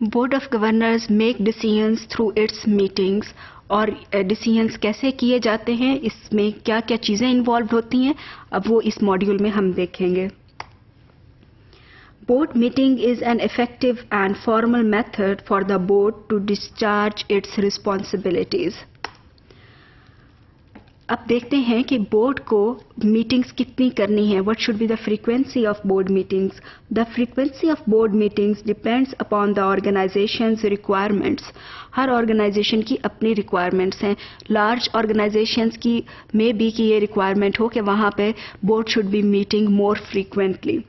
Board of governors make decisions through it's meetings, और decisions कैसे किए जाते हैं, इसमें क्या क्या चीज़ें इन्वॉल्व होती हैं, अब वो इस मॉड्यूल में हम देखेंगे। Board meeting is an effective and formal method for the board to discharge its responsibilities. अब देखते हैं कि बोर्ड को मीटिंग्स कितनी करनी है. What should be the frequency of board meetings? The frequency of board meetings depends upon the organization's requirements. Her organization की अपनी requirements हैं. Large organizations की may be कि ये requirement हो कि वहाँ पे board should be meeting more frequently.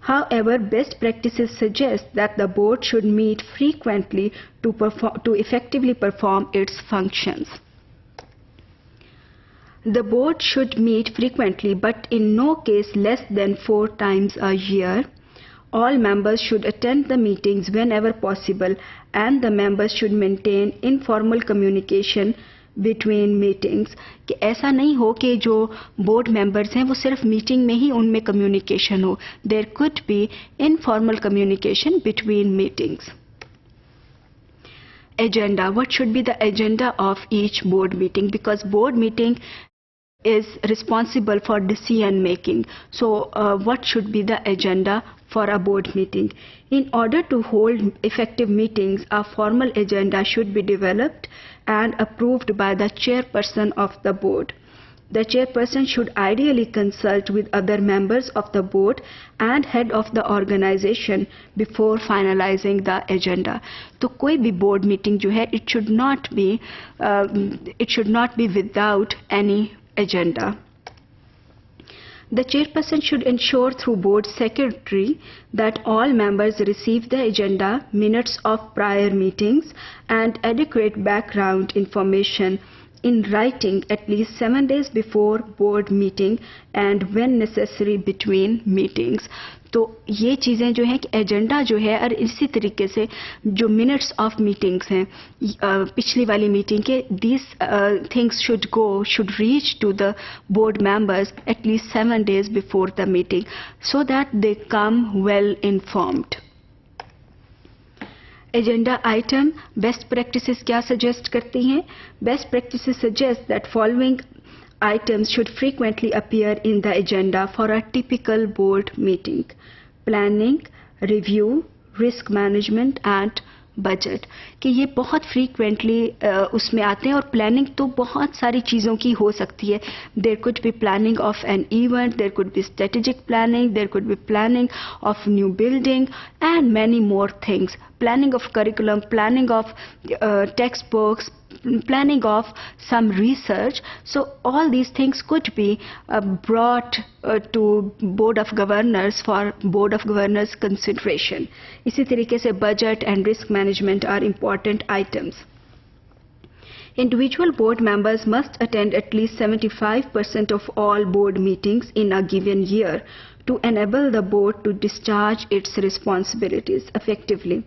However, best practices suggest that the board should meet frequently to effectively perform its functions. The board should meet frequently, but in no case less than 4 times a year. All members should attend the meetings whenever possible, and the members should maintain informal communication between meetings. कि ऐसा नहीं हो कि जो board members हैं वो सिर्फ meeting में ही उनमें कम्युनिकेशन हो. There could be informal communication between meetings. Agenda. What should be the agenda of each board meeting? Because board meeting is responsible for decision making. So what should be the agenda for a board meeting? In order to hold effective meetings, a formal agenda should be developed and approved by the chairperson of the board. The chairperson should ideally consult with other members of the board and head of the organization before finalizing the agenda. तो कोई भी board meeting जो है, it should not be without any agenda. The chairperson should ensure through board secretary that all members receive the agenda, minutes of prior meetings, and adequate background information in writing at least 7 days before board meeting and when necessary between meetings. तो ये चीज़ें जो हैं कि agenda जो है, और इसी तरीके से जो मिनट्स ऑफ मीटिंग्स हैं पिछली वाली मीटिंग के, these things should reach to the board members at least 7 days before the meeting so that they come well informed. Agenda item. Best practices क्या सजेस्ट करती हैं? Best practices suggest that following items should frequently appear in the agenda for a typical board meeting: planning, review, risk management and budget. कि ये बहुत frequently उसमें आते हैं, और planning तो बहुत सारी चीज़ों की हो सकती है. There could be planning of an event, there could be strategic planning, there could be planning of new building and many more things. Planning of curriculum, planning of textbooks, planning of some research. So all these things could be brought to Board of Governors for Board of Governors consideration. इसी तरीके से budget and risk management are important items. Individual board members must attend at least 75% of all board meetings in a given year to enable the board to discharge its responsibilities effectively.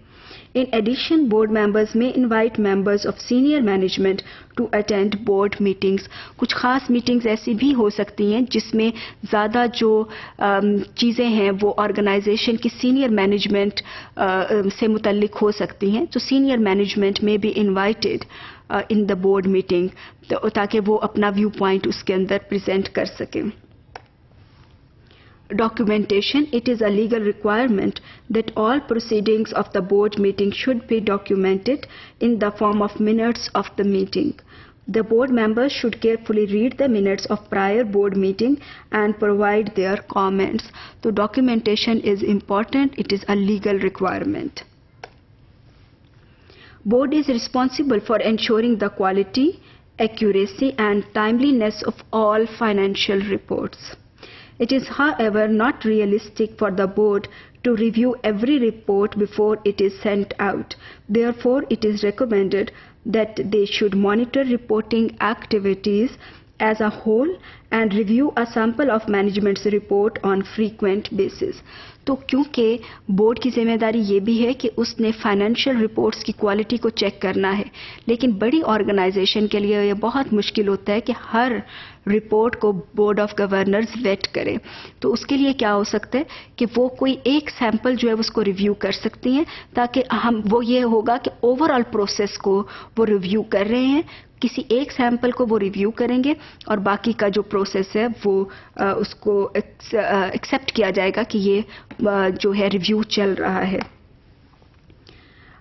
In addition, board members may invite members of senior management to attend board meetings. कुछ खास meetings ऐसी भी हो सकती हैं जिसमें ज़्यादा जो चीज़ें हैं वो organization की senior management से मुतल्लिक हो सकती हैं. तो senior management may be invited in the board meeting ताकि वो अपना व्यू पॉइंट उसके अंदर present कर सकें. Documentation. It is a legal requirement that all proceedings of the board meeting should be documented in the form of minutes of the meeting. The board members should carefully read the minutes of prior board meeting and provide their comments. So documentation is important. It is a legal requirement. Board is responsible for ensuring the quality, accuracy and timeliness of all financial reports. It is, however, not realistic for the board to review every report before it is sent out. Therefore, it is recommended that they should monitor reporting activities as a whole and review a sample of management's report on frequent basis. तो क्योंकि board की जिम्मेदारी ये भी है कि उसने financial reports की क्वालिटी को चेक करना है, लेकिन बड़ी ऑर्गेनाइजेशन के लिए ये बहुत मुश्किल होता है कि हर रिपोर्ट को बोर्ड ऑफ गवर्नर्स वेट करें. तो उसके लिए क्या हो सकता है कि वो कोई एक सैंपल जो है उसको रिव्यू कर सकती हैं, ताकि वो ये होगा कि ओवरऑल प्रोसेस को वो रिव्यू कर रहे हैं. किसी एक सैंपल को वो रिव्यू करेंगे और बाकी का जो प्रोसेस है वो उसको एक्सेप्ट किया जाएगा कि ये जो है रिव्यू चल रहा है.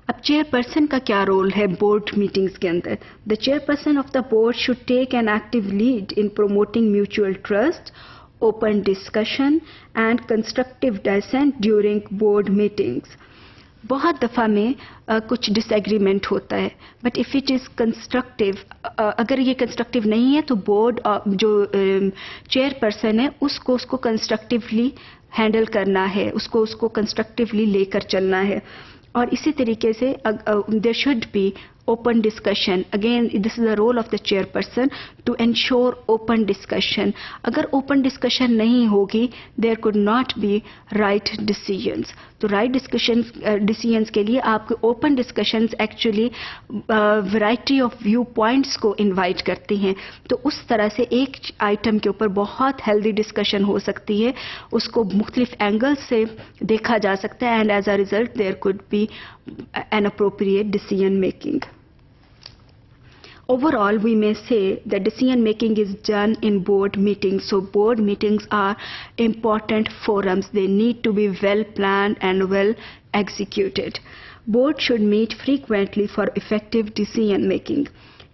अब चेयरपर्सन का क्या रोल है बोर्ड मीटिंग्स के अंदर? The chairperson of the board should take an active lead in promoting mutual trust, open discussion and constructive dissent during board meetings. बहुत दफ़ा में कुछ डिसएग्रीमेंट होता है, but if it is constructive, अगर ये कंस्ट्रक्टिव नहीं है तो बोर्ड जो चेयरपर्सन है उसको कंस्ट्रक्टिवली हैंडल करना है, उसको कंस्ट्रक्टिवली लेकर चलना है. और इसी तरीके से there should be open discussion. Again, this is the role of the chairperson to ensure open discussion. अगर open discussion नहीं होगी, there could not be right decisions. तो right decisions के लिए आपके open discussions actually variety of viewpoints को invite करती हैं. तो उस तरह से एक item के ऊपर बहुत healthy discussion हो सकती है, उसको मुख्तलिफ angles से देखा जा सकता है, and as a result there could be an appropriate decision making. Overall, we may say that decision making is done in board meetings. So board meetings are important forums. They need to be well planned and well executed. Board should meet frequently for effective decision making.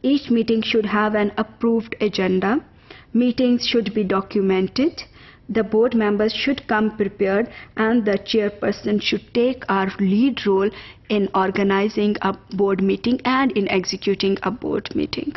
Each meeting should have an approved agenda. Meetings should be documented. The board members should come prepared, and the chairperson should take our lead role in organizing a board meeting and in executing a board meeting.